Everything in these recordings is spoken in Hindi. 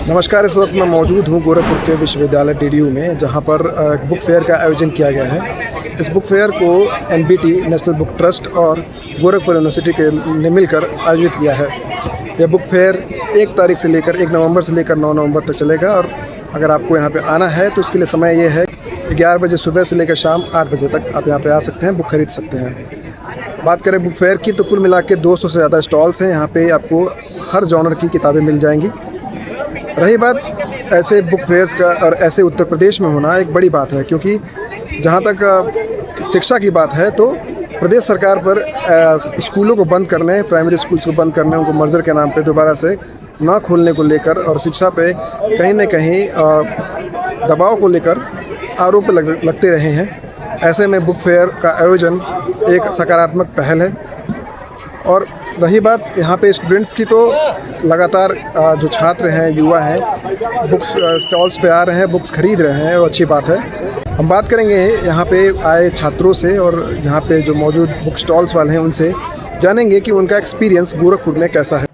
नमस्कार। इस वक्त मैं मौजूद हूँ गोरखपुर के विश्वविद्यालय DDU में, जहाँ पर बुक फेयर का आयोजन किया गया है। इस बुक फेयर को NBT नेशनल बुक ट्रस्ट और गोरखपुर यूनिवर्सिटी के ने मिलकर आयोजित किया है। यह बुक फेयर 1 नवंबर से लेकर 9 नवंबर तक चलेगा और अगर आपको यहाँ पे आना है तो उसके लिए समय ये है 11 बजे सुबह से लेकर शाम 8 बजे तक आप यहाँ पे आ सकते हैं, बुक खरीद सकते हैं। बात करें बुक फेयर की तो कुल मिला के 200 से ज़्यादा स्टॉल्स हैं। यहाँ पे आपको हर जॉनर की किताबें मिल जाएंगी। रही बात ऐसे बुक फेयर्स का और ऐसे उत्तर प्रदेश में होना एक बड़ी बात है, क्योंकि जहाँ तक शिक्षा की बात है तो प्रदेश सरकार पर स्कूलों को बंद करने, प्राइमरी स्कूल्स को बंद करने, उनको मर्जर के नाम पे दोबारा से ना खोलने को लेकर और शिक्षा पे कहीं न कहीं दबाव को लेकर आरोप लगते रहे हैं। ऐसे में बुक फेयर का आयोजन एक सकारात्मक पहल है। और रही बात यहाँ पे स्टूडेंट्स की, तो लगातार जो छात्र हैं, युवा हैं, बुक्स स्टॉल्स पे आ रहे हैं, बुक्स खरीद रहे हैं, वो अच्छी बात है। हम बात करेंगे यहाँ पे आए छात्रों से और यहाँ पे जो मौजूद बुक स्टॉल्स वाले हैं उनसे, जानेंगे कि उनका एक्सपीरियंस गोरखपुर में कैसा है।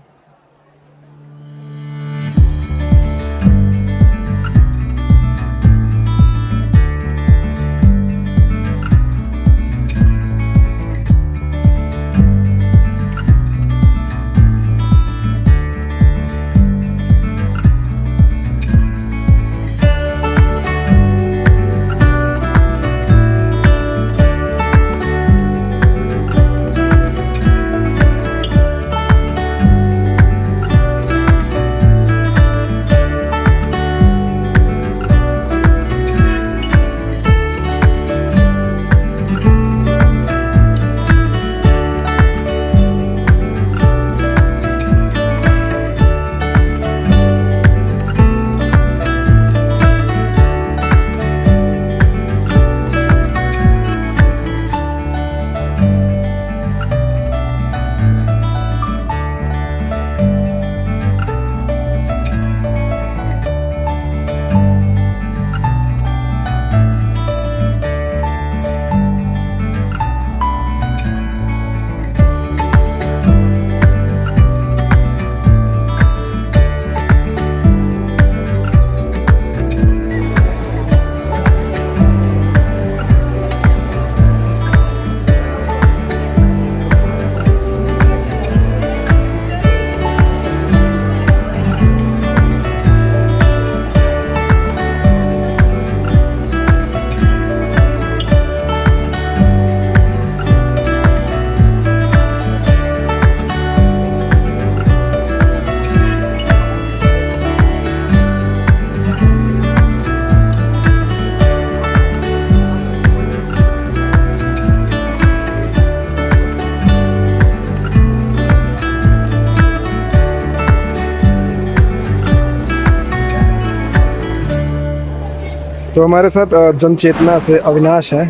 तो हमारे साथ जन चेतना से अविनाश है।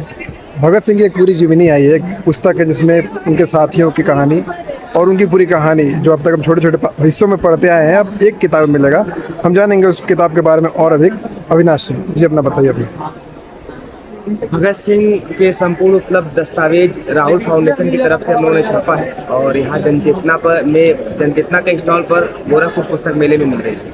भगत सिंह की एक पूरी जीवनी आई है, एक पुस्तक है जिसमें उनके साथियों की कहानी और उनकी पूरी कहानी जो अब तक हम छोटे छोटे हिस्सों में पढ़ते आए हैं, अब एक किताब में मिलेगा। हम जानेंगे उस किताब के बारे में और अधिक। अविनाश जी, अपना बताइए अभी। भगत सिंह के संपूर्ण उपलब्ध दस्तावेज राहुल फाउंडेशन की तरफ से हम लोगों ने छापा है और यहाँ जनचेतना के स्टॉल पर गोरखपुर पुस्तक मेले में मिल रही थी।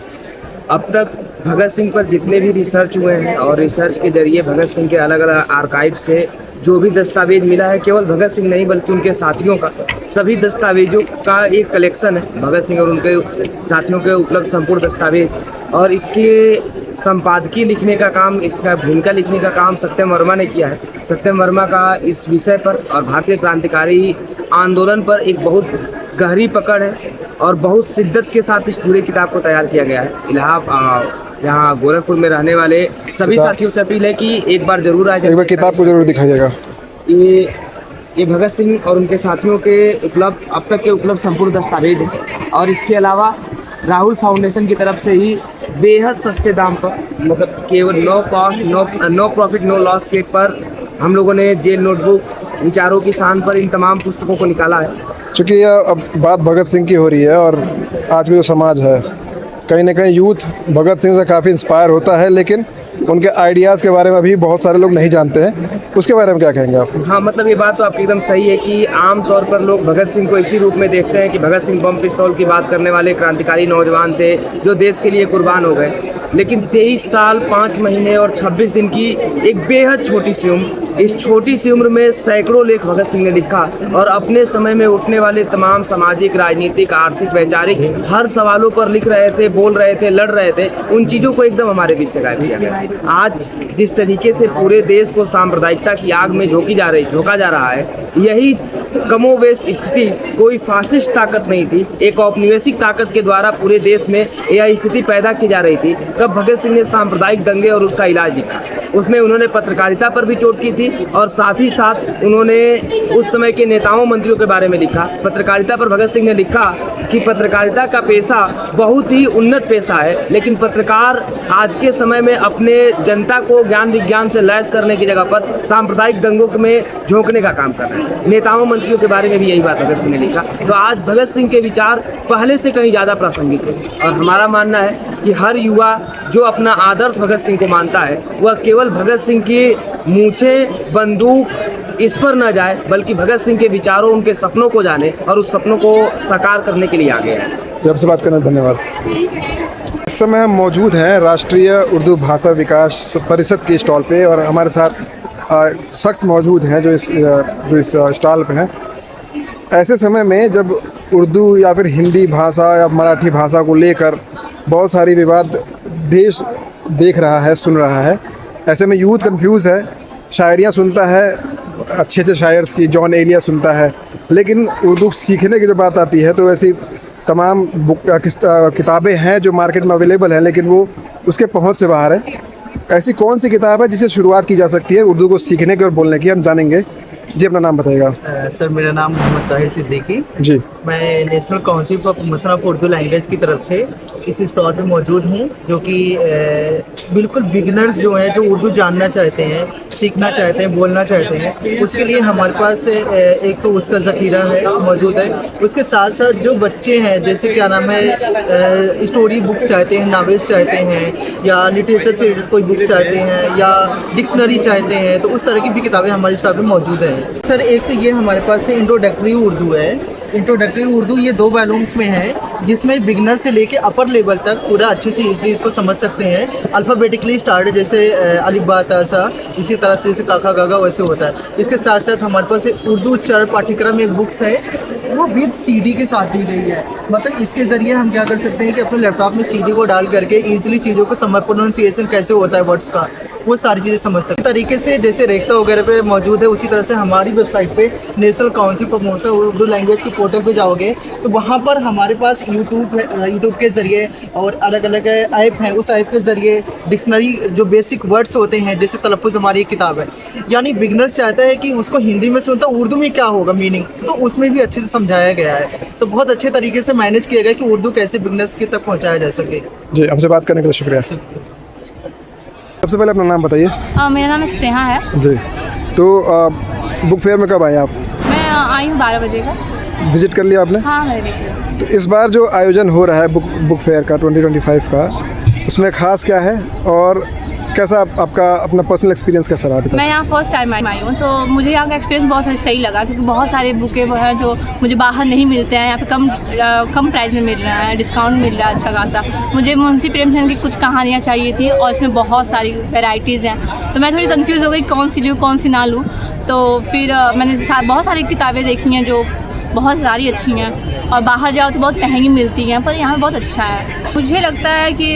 अब तक भगत सिंह पर जितने भी रिसर्च हुए हैं और रिसर्च के जरिए भगत सिंह के अलग अलग आर्काइव से जो भी दस्तावेज मिला है, केवल भगत सिंह नहीं बल्कि उनके साथियों का सभी दस्तावेजों का एक कलेक्शन है। भगत सिंह और उनके साथियों के उपलब्ध संपूर्ण दस्तावेज, और इसके संपादकीय लिखने का काम, इसका भूमिका लिखने का काम सत्यम वर्मा ने किया है। सत्यम वर्मा का इस विषय पर और भारतीय क्रांतिकारी आंदोलन पर एक बहुत गहरी पकड़ है और बहुत शिद्दत के साथ इस पूरे किताब को तैयार किया गया है। यहाँ गोरखपुर में रहने वाले सभी साथियों से अपील है कि एक बार जरूर आए, एक बार किताब को जरूर दिखाइएगा। ये भगत सिंह और उनके साथियों के उपलब्ध अब तक के उपलब्ध संपूर्ण दस्तावेज हैं और इसके अलावा राहुल फाउंडेशन की तरफ से ही बेहद सस्ते दाम पर, मतलब केवल no cost no profit no loss के पर हम लोगों ने जेल नोटबुक विचारों की शान पर इन तमाम पुस्तकों को निकाला है। चूँकि यह अब बात भगत सिंह की हो रही है और आज का जो समाज है, कहीं ना कहीं यूथ भगत सिंह से काफ़ी इंस्पायर होता है, लेकिन उनके आइडियाज़ के बारे में अभी बहुत सारे लोग नहीं जानते हैं, उसके बारे में क्या कहेंगे आप? हाँ, मतलब ये बात तो आपकी एकदम सही है कि आम तौर पर लोग भगत सिंह को इसी रूप में देखते हैं कि भगत सिंह बम पिस्तौल की बात करने वाले क्रांतिकारी नौजवान थे जो देश के लिए कुर्बान हो गए। लेकिन 23 साल 5 महीने और 26 दिन की एक बेहद छोटी सी उम्र, इस छोटी सी उम्र में सैकड़ों लेख भगत सिंह ने लिखा और अपने समय में उठने वाले तमाम सामाजिक, राजनीतिक, आर्थिक, वैचारिक हर सवालों पर लिख रहे थे, बोल रहे थे, लड़ रहे थे। उन चीज़ों को एकदम हमारे बीच से गायब किया गया। आज जिस तरीके से पूरे देश को सांप्रदायिकता की आग में झोंका जा रहा है, यही कमोवेश स्थिति कोई फासिस्ट ताकत नहीं थी, एक औपनिवेशिक ताकत के द्वारा पूरे देश में यह स्थिति पैदा की जा रही थी। तब भगत सिंह ने सांप्रदायिक दंगे और उसका इलाज लिखा। उसमें उन्होंने पत्रकारिता पर भी चोट की थी और साथ ही साथ उन्होंने उस समय के नेताओं मंत्रियों के बारे में लिखा। पत्रकारिता पर भगत सिंह ने लिखा कि पत्रकारिता का पेशा बहुत ही उन्नत पेशा है, लेकिन पत्रकार आज के समय में अपने जनता को ज्ञान विज्ञान से लैस करने की जगह पर सांप्रदायिक दंगों में झोंकने का काम कर रहे हैं। नेताओं मंत्रियों के बारे में भी यही बात भगत सिंह ने लिखा। तो आज भगत सिंह के विचार पहले से कहीं ज़्यादा प्रासंगिक है और हमारा मानना है कि हर युवा जो अपना आदर्श भगत सिंह को मानता है वह केवल भगत सिंह की मूंछें, बंदूक इस पर न जाए, बल्कि भगत सिंह के विचारों, उनके सपनों को जाने और उस सपनों को साकार करने के लिए आगे आए। आपसे बात करना धन्यवाद। इस समय हम मौजूद हैं राष्ट्रीय उर्दू भाषा विकास परिषद के स्टॉल पे और हमारे साथ शख्स मौजूद हैं जो इस स्टॉल पे हैं। ऐसे समय में जब उर्दू या फिर हिंदी भाषा या मराठी भाषा को लेकर बहुत सारी विवाद देश देख रहा है, सुन रहा है, ऐसे में यूथ कंफ्यूज है, शायरियाँ सुनता है, अच्छे अच्छे शायर्स की, जॉन एलिया सुनता है, लेकिन उर्दू सीखने की जब बात आती है तो ऐसी तमाम किताबें हैं जो मार्केट में अवेलेबल हैं, लेकिन वो उसके पहुंच से बाहर है। ऐसी कौन सी किताब है जिससे शुरुआत की जा सकती है उर्दू को सीखने की और बोलने की, हम जानेंगे। जी, अपना नाम बताइएगा। सर, मेरा नाम मोहम्मद ताहिर सिद्दीकी। जी, मैं national council for promotion of Urdu language की तरफ से इस स्टॉल पे मौजूद हूँ, जो कि बिल्कुल बिगिनर्स जो हैं, जो उर्दू जानना चाहते हैं, सीखना चाहते हैं, बोलना चाहते हैं, उसके लिए हमारे पास एक तो उसका ज़ख़ीरा है, मौजूद है। उसके साथ साथ जो बच्चे हैं, जैसे क्या नाम है, स्टोरी बुक्स चाहते हैं, नावल्स चाहते हैं, या लिटरेचर से रिलेटेड कोई बुक्स चाहते हैं, या डिक्शनरी चाहते हैं, तो उस तरह की भी किताबें हमारे स्टॉल पे मौजूद हैं। सर, एक तो ये हमारे पास है इंट्रोडक्टरी उर्दू है। इंट्रोडक्टरी उर्दू ये 2 वॉल्यूम्स में है, जिसमें बिगनर से लेके अपर लेवल तक पूरा अच्छे से इजली इसको समझ सकते हैं। अल्फ़ाबेटिकली स्टार्ट, जैसे अलिफ बा ता सा, इसी तरह से जैसे काका गागा वैसे होता है। इसके साथ साथ हमारे पास उर्दू उच्चारण पाठ्यक्रम एक बुक्स है, वो विद CD के साथ दी गई है। मतलब इसके ज़रिए हम क्या कर सकते हैं कि अपने लैपटॉप में CD को डाल करके ईजिली चीज़ों को समझ, प्रोनाउंसिएशन कैसे होता है वर्ड्स का, वो सारी चीज़ें समझ सकते हैं। तरीके से जैसे रेखता वगैरह पे मौजूद है, उसी तरह से हमारी वेबसाइट पे national council for promotion Urdu language की पोर्टल पे जाओगे तो वहाँ पर हमारे पास यूट्यूब के ज़रिए और अलग अलग ऐप हैं, उस ऐप के ज़रिए डिक्शनरी जो बेसिक वर्ड्स होते हैं, जैसे तलफ़्फ़ुज़, हमारी एक किताब है, यानी बिगनर्स चाहता है कि उसको हिंदी में सुनता उर्दू में क्या होगा मीनिंग, तो उसमें भी अच्छे से समझाया गया है। तो बहुत अच्छे तरीके से मैनेज किया गया कि उर्दू कैसे बिगनर्स के तक पहुँचाया जा सके। जी, हमसे बात करने के लिए शुक्रिया। सबसे पहले अपना नाम बताइए। मेरा नाम स्नेहा है। जी, तो बुक फेयर में कब आए आप? मैं आई हूँ 12 बजे का। विजिट कर लिया आपने? हाँ, मैंने देख लिया। तो इस बार जो आयोजन हो रहा है बुक फेयर का 2025 का, उसमें ख़ास क्या है और कैसा आपका अपना पर्सनल एक्सपीरियंस कैसा रहा अभी तक? मैं यहाँ फर्स्ट टाइम आई हूँ, तो मुझे यहाँ का एक्सपीरियंस बहुत सही लगा, क्योंकि बहुत सारे बुकें वो हैं जो मुझे बाहर नहीं मिलते हैं। यहाँ पे कम प्राइस में मिल रहा है, डिस्काउंट मिल रहा है अच्छा खासा। मुझे मुंशी प्रेमचंद की कुछ कहानियाँ चाहिए थी और इसमें बहुत सारी वेराइटीज़ हैं, तो मैं थोड़ी कंफ्यूज हो गई कौन सी लूँ कौन सी ना लूँ। तो फिर मैंने बहुत सारी किताबें देखी हैं जो बहुत सारी अच्छी हैं, और बाहर जाओ तो बहुत महंगी मिलती हैं, पर यहाँ बहुत अच्छा है। मुझे लगता है कि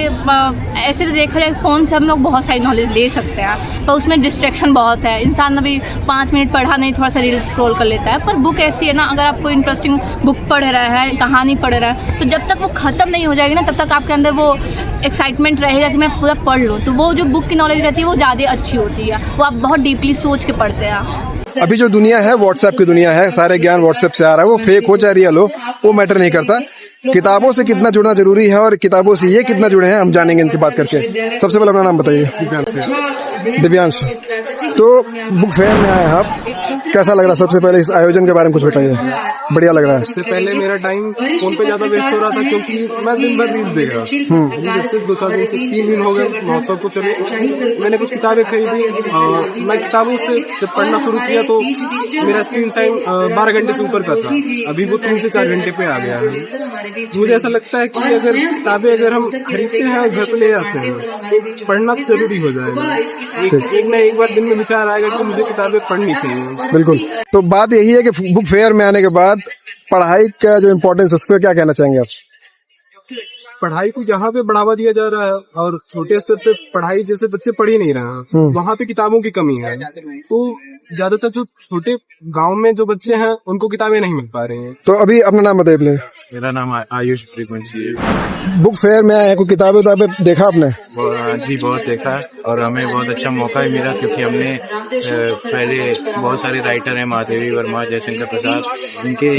ऐसे तो देखा जाए फ़ोन से हम लोग बहुत सारी नॉलेज ले सकते हैं, पर उसमें डिस्ट्रैक्शन बहुत है। इंसान अभी 5 मिनट पढ़ा नहीं, थोड़ा सा रील स्क्रॉल कर लेता है। पर बुक ऐसी है ना, अगर आप कोई इंटरेस्टिंग बुक पढ़ रहा है, कहानी पढ़ रहा है, तो जब तक वो ख़त्म नहीं हो जाएगी ना, तब तक आपके अंदर वो एक्साइटमेंट रहेगा कि मैं पूरा पढ़ लूँ। तो वो जो बुक की नॉलेज रहती है वो ज़्यादा अच्छी होती है, वो आप बहुत डीपली सोच के पढ़ते हैं। अभी जो दुनिया है व्हाट्सएप की दुनिया है, सारे ज्ञान व्हाट्सएप से आ रहा है, वो फेक हो चाहे रियल हो वो मैटर नहीं करता। किताबों से कितना जुड़ना जरूरी है और किताबों से ये कितना जुड़े हैं हम जानेंगे इनकी बात करके। सबसे पहले अपना नाम बताइए। दिव्यांश। तो बुक फेयर में आए हैं आप, कैसा लग रहा है? सबसे पहले इस आयोजन के बारे में कुछ बताइए। बढ़िया लग रहा है। इससे पहले मेरा टाइम फोन पे ज्यादा वेस्ट हो रहा था क्योंकि मैं दिन भर रील्स देख रहा था। जैसे 2-4 दिन से 3 दिन हो गए महोत्सव को चले, मैंने कुछ किताबें खरीदी और मैं किताबों से जब पढ़ना शुरू किया तो मेरा स्क्रीन टाइम 12 घंटे से ऊपर का था। अभी वो 3 से 4 घंटे पे आ गया है। मुझे ऐसा लगता है कि अगर किताबें अगर हम खरीदते हैं और घर पे ले आते हैं तो पढ़ना तो जरूरी हो जाएगा। एक न एक बार दिन में विचार आएगा कि मुझे किताबें पढ़नी चाहिए। बिल्कुल। तो बात यही है कि बुक फेयर में आने के बाद पढ़ाई का जो इम्पोर्टेंस है उस पर क्या कहना चाहेंगे आप? पढ़ाई को जहाँ पे बढ़ावा दिया जा रहा है और छोटे स्तर पे पढ़ाई जैसे बच्चे पढ़ ही नहीं रहे हैं, वहाँ पे किताबों की कमी है। तो ज्यादातर जो छोटे गांव में जो बच्चे हैं उनको किताबें नहीं मिल पा रही हैं। तो अभी अपना नाम बताइए प्लीज। मेरा नाम आयुष फ्रीक्वेंसी है। बुक फेयर में आए को किताबें देखा आपने? जी बहुत देखा है और हमें बहुत अच्छा मौका भी मिला क्योंकि हमने पहले बहुत सारे राइटर हैं, महादेवी वर्मा, जयशंकर प्रसाद, उनके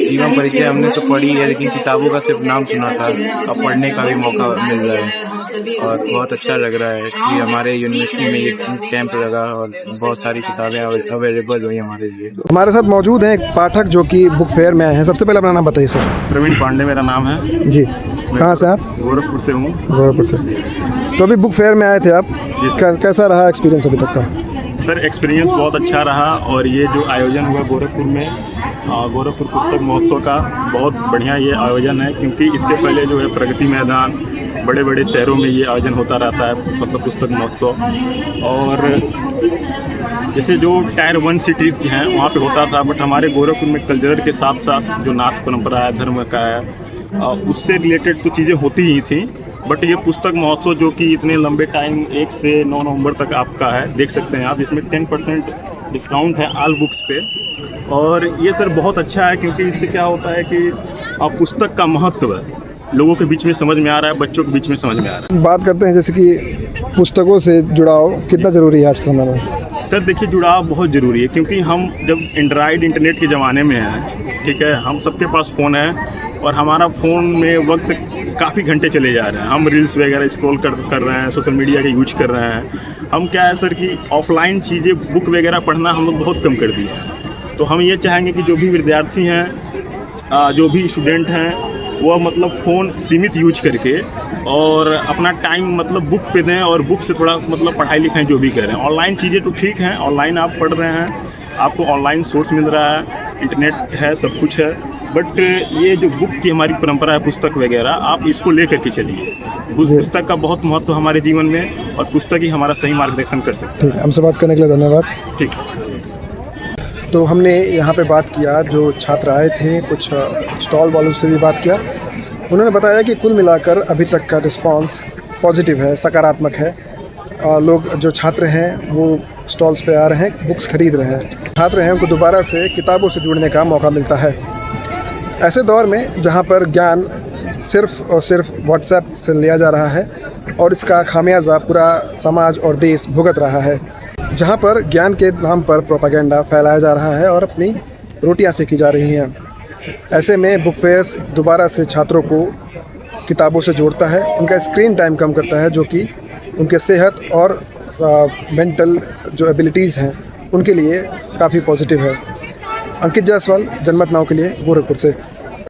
जीवन परिचय हमने तो पढ़ी है लेकिन किताबों का सिर्फ नाम सुना था। अब पढ़ने का भी मौका मिल रहा है और बहुत अच्छा लग रहा है कि हमारे यूनिवर्सिटी में ये कैंप लगा और बहुत सारी किताबें अवेलेबल हुई हमारे लिए। हमारे साथ मौजूद हैं एक पाठक जो कि बुक फेयर में आए हैं। सबसे पहले अपना नाम बताइए सर। प्रवीण पांडे मेरा नाम है जी। कहाँ से आप? गोरखपुर से हूँ। गोरखपुर से। तो अभी बुक फेयर में आए थे आप, कैसा रहा एक्सपीरियंस अभी तक का? सर एक्सपीरियंस बहुत अच्छा रहा और ये जो आयोजन हुआ गोरखपुर में गोरखपुर पुस्तक महोत्सव का बहुत बढ़िया ये आयोजन है क्योंकि इसके पहले जो है प्रगति मैदान, बड़े बड़े शहरों में ये आयोजन होता रहता है मतलब पुस्तक महोत्सव। और जैसे जो टायर 1 सिटी हैं वहाँ पे होता था, बट हमारे गोरखपुर में कल्चरल के साथ साथ जो नाथ परंपरा है, धर्म का है, उससे रिलेटेड तो चीज़ें होती ही थी। बट ये पुस्तक महोत्सव जो कि इतने लंबे टाइम 1 से 9 नवंबर तक आपका है, देख सकते हैं आप, इसमें 10% डिस्काउंट है ऑल बुक्स पे। और ये सर बहुत अच्छा है क्योंकि इससे क्या होता है कि पुस्तक का महत्व लोगों के बीच में समझ में आ रहा है, बच्चों के बीच में समझ में आ रहा है। बात करते हैं जैसे कि पुस्तकों से जुड़ाव कितना ज़रूरी है आज के समय में? सर देखिए जुड़ाव बहुत ज़रूरी है क्योंकि हम जब एंड्रॉयड इंटरनेट के ज़माने में हैं, ठीक है, हम सबके पास फ़ोन है और हमारा फ़ोन में वक्त काफ़ी घंटे चले जा रहे हैं। हम रील्स वगैरह स्क्रॉल कर रहे हैं, सोशल मीडिया का यूज कर रहे हैं। हम क्या है सर कि ऑफलाइन चीज़ें बुक वगैरह पढ़ना हम लोग बहुत कम कर दिए हैं। तो हम ये चाहेंगे कि जो भी विद्यार्थी हैं, जो भी स्टूडेंट हैं, वो मतलब फ़ोन सीमित यूज करके और अपना टाइम मतलब बुक पे दें और बुक से थोड़ा मतलब पढ़ाई लिखाई जो भी करें। ऑनलाइन चीज़ें तो ठीक हैं, ऑनलाइन आप पढ़ रहे हैं, आपको ऑनलाइन सोर्स मिल रहा है, इंटरनेट है, सब कुछ है, बट ये जो बुक की हमारी परंपरा है, पुस्तक वगैरह, आप इसको लेकर के चलिए। पुस्तक का बहुत महत्व हमारे जीवन में और पुस्तक ही हमारा सही मार्गदर्शन कर सकता है। ठीक, हमसे बात करने के लिए धन्यवाद। ठीक। तो हमने यहाँ पे बात किया, जो छात्र आए थे, कुछ स्टॉल वालों से भी बात किया। उन्होंने बताया कि कुल मिलाकर अभी तक का रिस्पांस पॉजिटिव है, सकारात्मक है। लोग जो छात्र हैं वो स्टॉल्स पे आ रहे हैं, बुक्स खरीद रहे हैं। छात्र हैं उनको दोबारा से किताबों से जुड़ने का मौका मिलता है। ऐसे दौर में जहाँ पर ज्ञान सिर्फ़ और सिर्फ व्हाट्सएप से लिया जा रहा है और इसका खामियाजा पूरा समाज और देश भुगत रहा है, जहाँ पर ज्ञान के नाम पर प्रोपेगेंडा फैलाया जा रहा है और अपनी रोटियां सेकी जा रही हैं, ऐसे में बुक फेयर्स दोबारा से छात्रों को किताबों से जोड़ता है, उनका स्क्रीन टाइम कम करता है, जो कि उनके सेहत और मेंटल जो एबिलिटीज़ हैं उनके लिए काफ़ी पॉजिटिव है। अंकित जायसवाल, जनमत नाउ के लिए, गोरखपुर से।